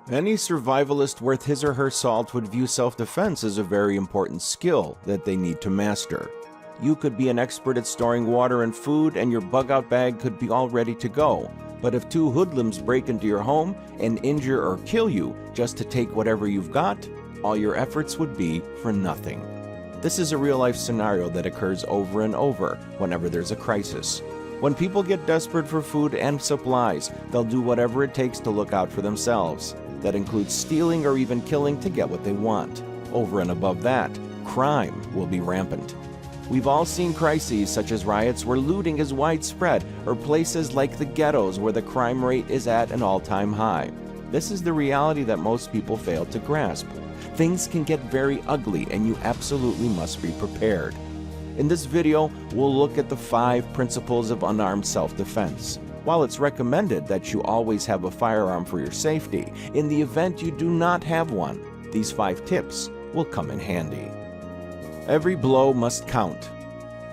Any survivalist worth his or her salt would view self-defense as a very important skill that they need to master. You could be an expert at storing water and food, and your bug-out bag could be all ready to go. But if two hoodlums break into your home and injure or kill you just to take whatever you've got, all your efforts would be for nothing. This is a real-life scenario that occurs over and over whenever there's a crisis. When people get desperate for food and supplies, they'll do whatever it takes to look out for themselves. That includes stealing or even killing to get what they want. Over and above that, crime will be rampant. We've all seen crises such as riots where looting is widespread, or places like the ghettos where the crime rate is at an all-time high. This is the reality that most people fail to grasp. Things can get very ugly, and you absolutely must be prepared. In this video, we'll look at the 5 principles of unarmed self-defense. While it's recommended that you always have a firearm for your safety, in the event you do not have one, these 5 tips will come in handy. Every blow must count.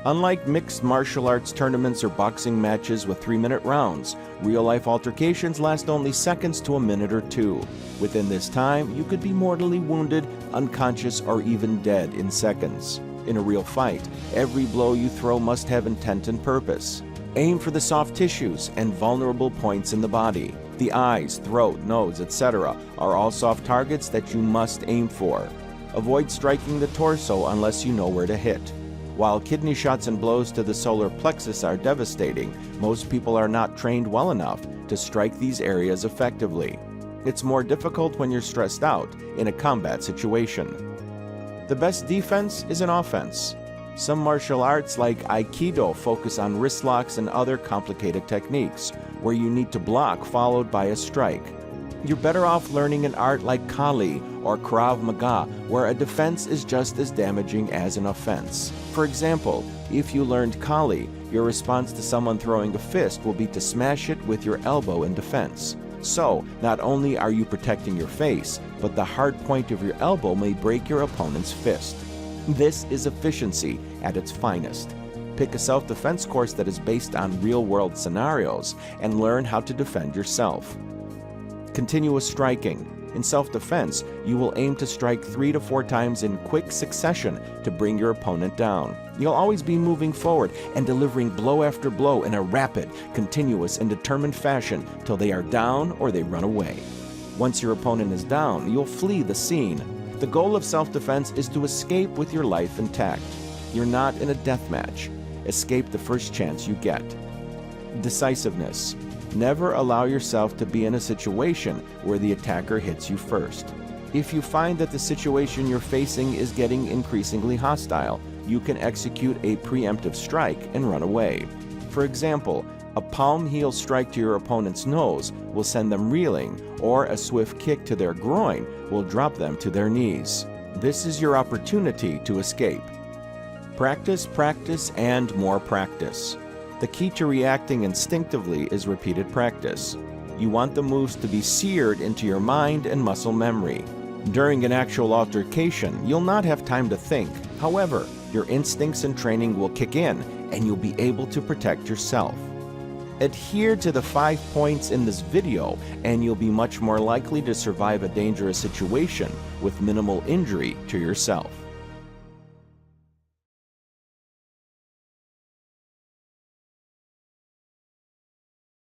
Unlike mixed martial arts tournaments or boxing matches with 3-minute rounds, real-life altercations last only seconds to a minute or 2. Within this time, you could be mortally wounded, unconscious, or even dead in seconds. In a real fight, every blow you throw must have intent and purpose. Aim for the soft tissues and vulnerable points in the body. The eyes, throat, nose, etc. are all soft targets that you must aim for. Avoid striking the torso unless you know where to hit. While kidney shots and blows to the solar plexus are devastating, most people are not trained well enough to strike these areas effectively. It's more difficult when you're stressed out in a combat situation. The best defense is an offense. Some martial arts like Aikido focus on wrist locks and other complicated techniques, where you need to block followed by a strike. You're better off learning an art like Kali or Krav Maga, where a defense is just as damaging as an offense. For example, if you learned Kali, your response to someone throwing a fist will be to smash it with your elbow in defense. So, not only are you protecting your face, but the hard point of your elbow may break your opponent's fist. This is efficiency at its finest. Pick a self-defense course that is based on real-world scenarios and learn how to defend yourself. Continuous striking. In self-defense, you will aim to strike 3 to 4 times in quick succession to bring your opponent down. You'll always be moving forward and delivering blow after blow in a rapid, continuous, and determined fashion till they are down or they run away. Once your opponent is down, you'll flee the scene. The goal of self-defense is to escape with your life intact. You're not in a death match. Escape the first chance you get. Decisiveness. Never allow yourself to be in a situation where the attacker hits you first. If you find that the situation you're facing is getting increasingly hostile, you can execute a preemptive strike and run away. For example, a palm heel strike to your opponent's nose will send them reeling, or a swift kick to their groin will drop them to their knees. This is your opportunity to escape. Practice, practice, and more practice. The key to reacting instinctively is repeated practice. You want the moves to be seared into your mind and muscle memory. During an actual altercation, you'll not have time to think. However, your instincts and training will kick in, and you'll be able to protect yourself. Adhere to the 5 points in this video, and you'll be much more likely to survive a dangerous situation with minimal injury to yourself.